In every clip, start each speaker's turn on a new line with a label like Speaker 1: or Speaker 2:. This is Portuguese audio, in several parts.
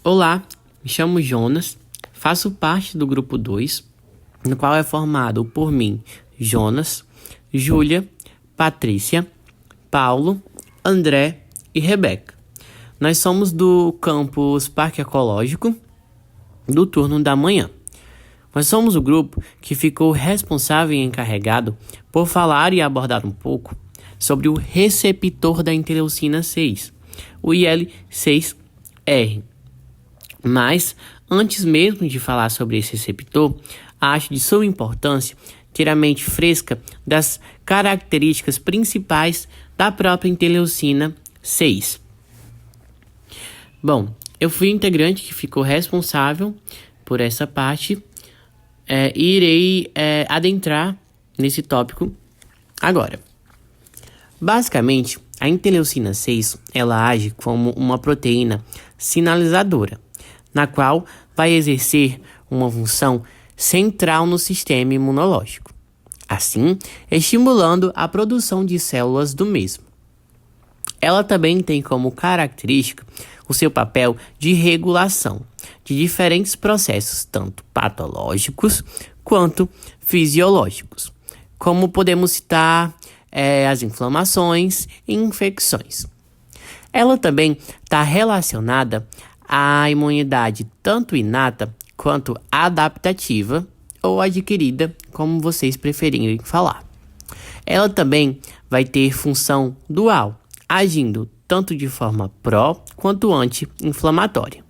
Speaker 1: Olá, me chamo Jonas, faço parte do grupo 2, no qual é formado por mim, Jonas, Júlia, Patrícia, Paulo, André e Rebeca. Nós somos do campus Parque Ecológico, do turno da manhã. Nós somos o grupo que ficou responsável e encarregado por falar e abordar um pouco sobre o receptor da interleucina 6, o IL-6R. Mas, antes mesmo de falar sobre esse receptor, acho de suma importância ter a mente fresca das características principais da própria interleucina 6. Bom, eu fui o integrante que ficou responsável por essa parte e irei adentrar nesse tópico agora. Basicamente, a interleucina 6 ela age como uma proteína sinalizadora, na qual vai exercer uma função central no sistema imunológico, assim estimulando a produção de células do mesmo. Ela também tem como característica o seu papel de regulação de diferentes processos, tanto patológicos quanto fisiológicos, como podemos citar as inflamações e infecções. Ela também está relacionada à imunidade tanto inata quanto adaptativa ou adquirida, como vocês preferirem falar. Ela também vai ter função dual, agindo tanto de forma pró quanto anti-inflamatória.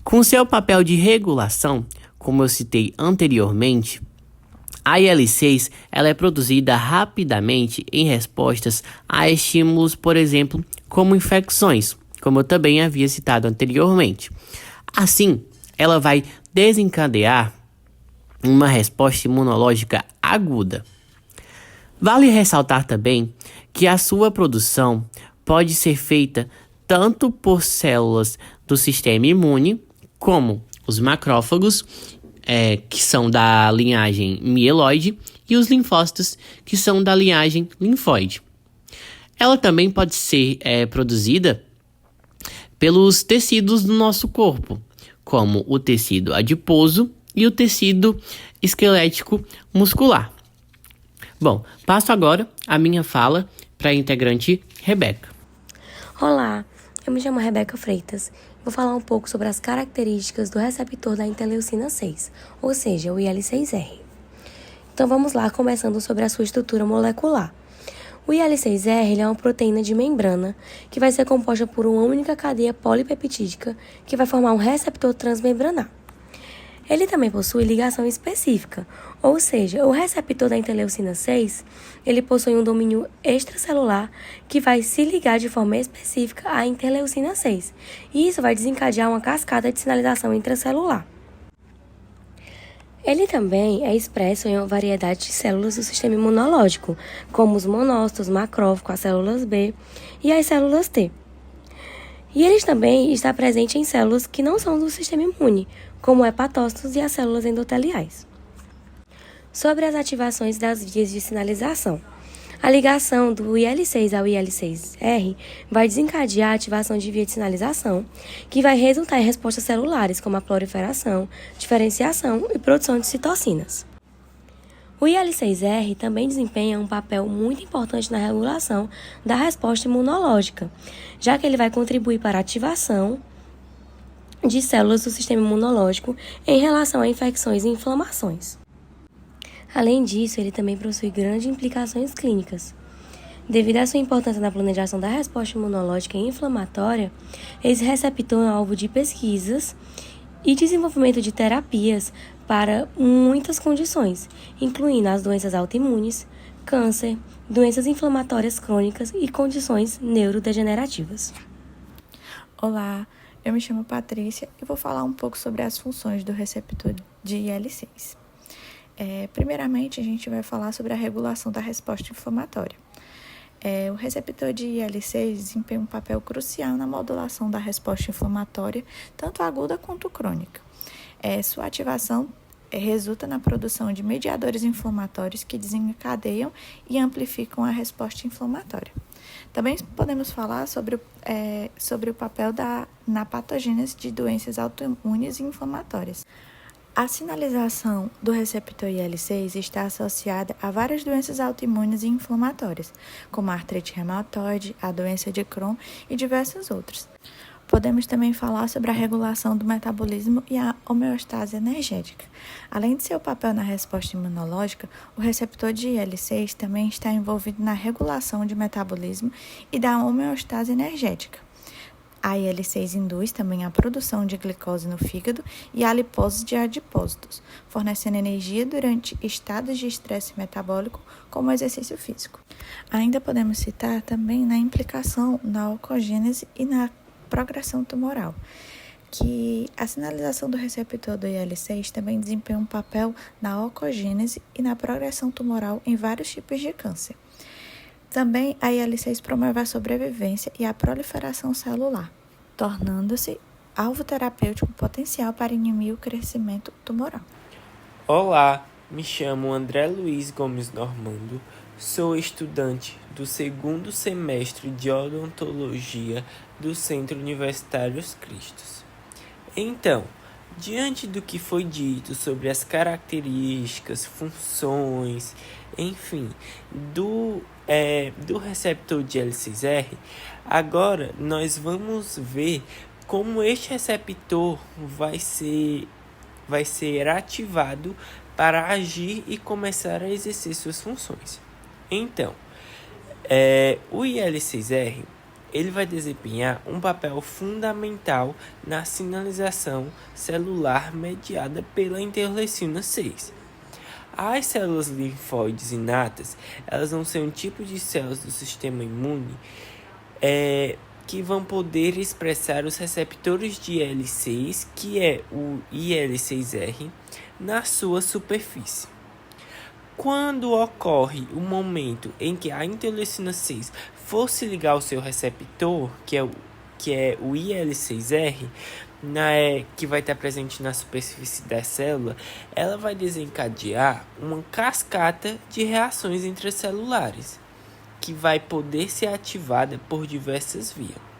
Speaker 1: Com seu papel de regulação, como eu citei anteriormente, a IL-6 ela é produzida rapidamente em respostas a estímulos, por exemplo, como infecções, como eu também havia citado anteriormente. Assim, ela vai desencadear uma resposta imunológica aguda. Vale ressaltar também que a sua produção pode ser feita tanto por células do sistema imune, como os macrófagos, que são da linhagem mieloide, e os linfócitos, que são da linhagem linfóide. Ela também pode ser produzida pelos tecidos do nosso corpo, como o tecido adiposo e o tecido esquelético muscular. Bom, passo agora a minha fala para a integrante Rebeca.
Speaker 2: Olá, eu me chamo Rebeca Freitas. Vou falar um pouco sobre as características do receptor da interleucina 6, ou seja, o IL-6R. Então vamos lá, começando sobre a sua estrutura molecular. O IL-6R é uma proteína de membrana que vai ser composta por uma única cadeia polipeptídica que vai formar um receptor transmembranar. Ele também possui ligação específica, ou seja, o receptor da interleucina 6, ele possui um domínio extracelular que vai se ligar de forma específica à interleucina 6, e isso vai desencadear uma cascata de sinalização intracelular. Ele também é expresso em uma variedade de células do sistema imunológico, como os monócitos, macrófagos, as células B e as células T. E ele também está presente em células que não são do sistema imune, como hepatócitos e as células endoteliais. Sobre as ativações das vias de sinalização. A ligação do IL-6 ao IL-6R vai desencadear a ativação de via de sinalização, que vai resultar em respostas celulares, como a proliferação, diferenciação e produção de citocinas. O IL-6R também desempenha um papel muito importante na regulação da resposta imunológica, já que ele vai contribuir para a ativação de células do sistema imunológico em relação a infecções e inflamações. Além disso, ele também possui grandes implicações clínicas. Devido à sua importância na planejação da resposta imunológica e inflamatória, esse receptor é alvo de pesquisas e desenvolvimento de terapias para muitas condições, incluindo as doenças autoimunes, câncer, doenças inflamatórias crônicas e condições neurodegenerativas.
Speaker 3: Olá, eu me chamo Patrícia e vou falar um pouco sobre as funções do receptor de IL-6. Primeiramente, a gente vai falar sobre a regulação da resposta inflamatória. O receptor de IL-6 desempenha um papel crucial na modulação da resposta inflamatória, tanto aguda quanto crônica. Sua ativação resulta na produção de mediadores inflamatórios que desencadeiam e amplificam a resposta inflamatória. Também podemos falar sobre o papel na patogênese de doenças autoimunes e inflamatórias. A sinalização do receptor IL-6 está associada a várias doenças autoimunes e inflamatórias, como a artrite reumatoide, a doença de Crohn e diversas outras. Podemos também falar sobre a regulação do metabolismo e a homeostase energética. Além de seu papel na resposta imunológica, o receptor de IL-6 também está envolvido na regulação de metabolismo e da homeostase energética. A IL-6 induz também a produção de glicose no fígado e a lipose de adipócitos, fornecendo energia durante estados de estresse metabólico, como o exercício físico. Ainda podemos citar também na implicação na oncogênese e na progressão tumoral, que a sinalização do receptor do IL-6 também desempenha um papel na oncogênese e na progressão tumoral em vários tipos de câncer. Também a IL-6 promove a sobrevivência e a proliferação celular, tornando-se alvo terapêutico potencial para inibir o crescimento tumoral.
Speaker 4: Olá, me chamo André Luiz Gomes Normando, sou estudante do 2º semestre de Odontologia do Centro Universitário Os Cristos. Então, diante do que foi dito sobre as características, funções, enfim, do receptor de IL-6R, agora nós vamos ver como este receptor vai ser ativado para agir e começar a exercer suas funções. Então, o IL-6R ele vai desempenhar um papel fundamental na sinalização celular mediada pela interleucina 6. As células linfóides inatas, elas vão ser um tipo de células do sistema imune que vão poder expressar os receptores de IL-6, que é o IL-6R, na sua superfície. Quando ocorre o momento em que a interleucina 6 for se ligar ao seu receptor, que é o IL-6R, que vai estar presente na superfície da célula, ela vai desencadear uma cascata de reações intracelulares, que vai poder ser ativada por diversas vias.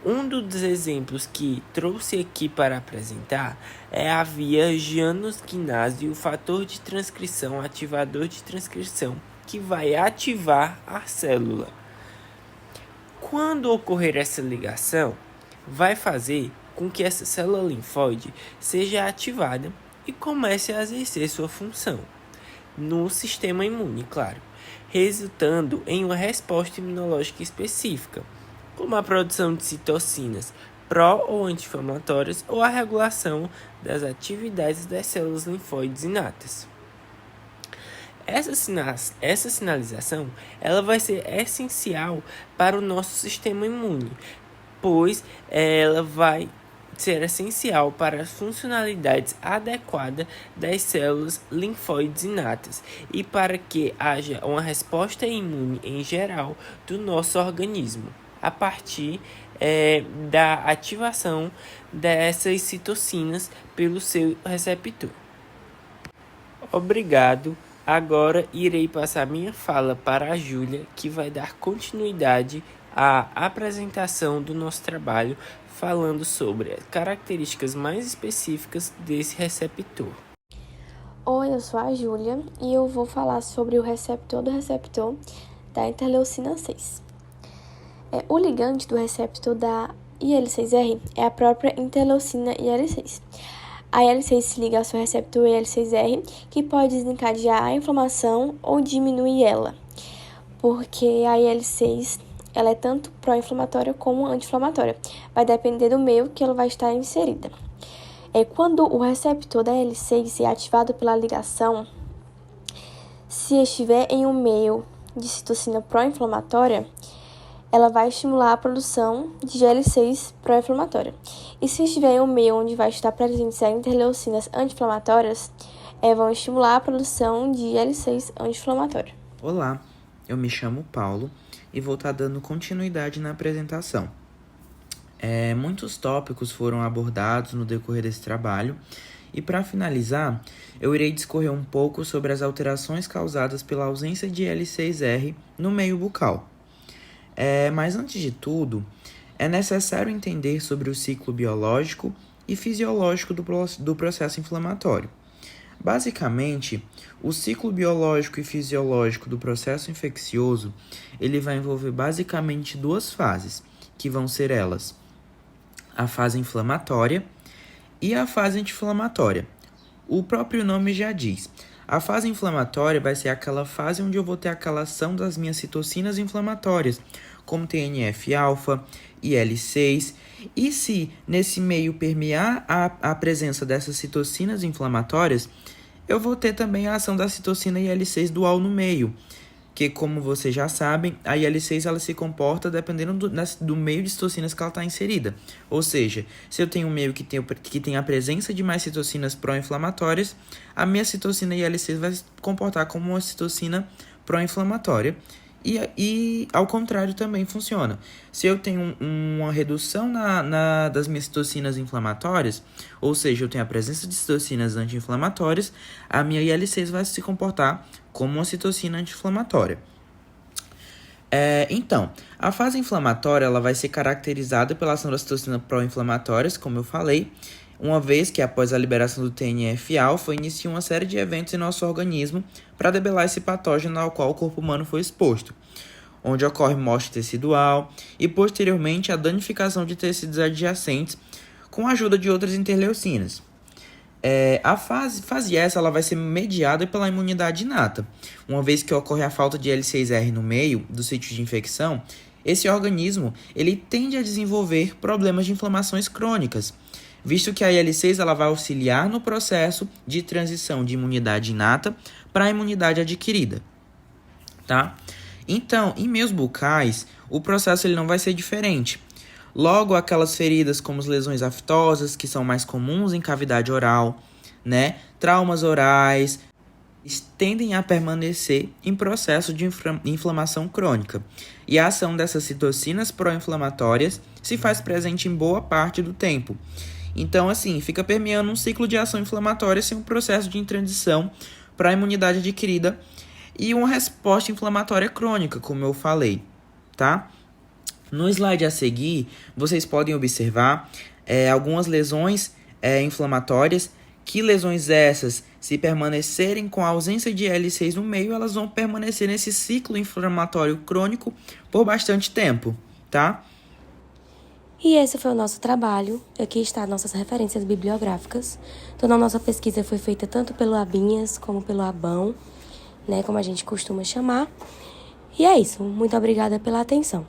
Speaker 4: Um dos exemplos que trouxe aqui para apresentar é a via Janus-Guinase, o fator de transcrição, ativador de transcrição, que vai ativar a célula. Quando ocorrer essa ligação, vai fazer com que essa célula linfóide seja ativada e comece a exercer sua função no sistema imune, claro, resultando em uma resposta imunológica específica, como a produção de citocinas pró- ou anti-inflamatórias ou a regulação das atividades das células linfóides inatas. Essa sinalização ela vai ser essencial para o nosso sistema imune, pois ela vai ser essencial para as funcionalidades adequadas das células linfóides inatas e para que haja uma resposta imune em geral do nosso organismo, a partir da ativação dessas citocinas pelo seu receptor. Obrigado. Agora irei passar minha fala para a Júlia, que vai dar continuidade à apresentação do nosso trabalho, falando sobre as características mais específicas desse receptor.
Speaker 5: Oi, eu sou a Júlia e eu vou falar sobre o receptor da interleucina 6. O ligante do receptor da IL-6R é a própria interleucina IL-6. A IL-6 se liga ao seu receptor IL-6R, que pode desencadear a inflamação ou diminuir ela, porque a IL-6 ela é tanto pró-inflamatória como anti-inflamatória. Vai depender do meio que ela vai estar inserida. Quando o receptor da IL-6 é ativado pela ligação, se estiver em um meio de citocina pró-inflamatória, ela vai estimular a produção de IL-6 pró-inflamatória. E se estiver em um meio onde vai estar presentes as interleucinas anti-inflamatórias, vão estimular a produção de IL-6 anti-inflamatória.
Speaker 6: Olá, eu me chamo Paulo e vou estar dando continuidade na apresentação. Muitos tópicos foram abordados no decorrer desse trabalho E para finalizar, eu irei discorrer um pouco sobre as alterações causadas pela ausência de L6R no meio bucal. Mas antes de tudo, é necessário entender sobre o ciclo biológico e fisiológico do processo inflamatório. Basicamente, o ciclo biológico e fisiológico do processo infeccioso, ele vai envolver basicamente duas fases, que vão ser elas: a fase inflamatória e a fase anti-inflamatória. O próprio nome já diz. A fase inflamatória vai ser aquela fase onde eu vou ter aquela ação das minhas citocinas inflamatórias, como TNF-alfa, IL-6, e se nesse meio permear a presença dessas citocinas inflamatórias, eu vou ter também a ação da citocina IL-6 dual no meio, que, como vocês já sabem, a IL-6 ela se comporta dependendo do meio de citocinas que ela está inserida. Ou seja, se eu tenho um meio que tem a presença de mais citocinas pró-inflamatórias, a minha citocina IL-6 vai se comportar como uma citocina pró-inflamatória. E ao contrário também funciona. Se eu tenho uma redução das minhas citocinas inflamatórias, ou seja, eu tenho a presença de citocinas anti-inflamatórias, a minha IL-6 vai se comportar como uma citocina anti-inflamatória. Então, a fase inflamatória ela vai ser caracterizada pela ação das citocinas pró-inflamatórias, como eu falei, uma vez que após a liberação do TNF-alfa, inicia uma série de eventos em nosso organismo para debelar esse patógeno ao qual o corpo humano foi exposto, onde ocorre morte tecidual e, posteriormente, a danificação de tecidos adjacentes com a ajuda de outras interleucinas. A fase essa ela vai ser mediada pela imunidade inata, uma vez que ocorre a falta de L6R no meio do sítio de infecção, esse organismo ele tende a desenvolver problemas de inflamações crônicas, visto que a IL-6 ela vai auxiliar no processo de transição de imunidade inata para a imunidade adquirida, tá? Então, em meios bucais, o processo ele não vai ser diferente. Logo, aquelas feridas como as lesões aftosas, que são mais comuns em cavidade oral, né? Traumas orais, tendem a permanecer em processo de inflamação crônica. E a ação dessas citocinas pró-inflamatórias se faz presente em boa parte do tempo. Então, assim, fica permeando um ciclo de ação inflamatória sem um processo de transição para a imunidade adquirida e uma resposta inflamatória crônica, como eu falei, tá? No slide a seguir, vocês podem observar algumas lesões inflamatórias. Que lesões essas, se permanecerem com a ausência de L6 no meio, elas vão permanecer nesse ciclo inflamatório crônico por bastante tempo, tá?
Speaker 2: E esse foi o nosso trabalho. Aqui está nossas referências bibliográficas. Toda a nossa pesquisa foi feita tanto pelo Abinhas como pelo Abão, né, como a gente costuma chamar. E é isso. Muito obrigada pela atenção.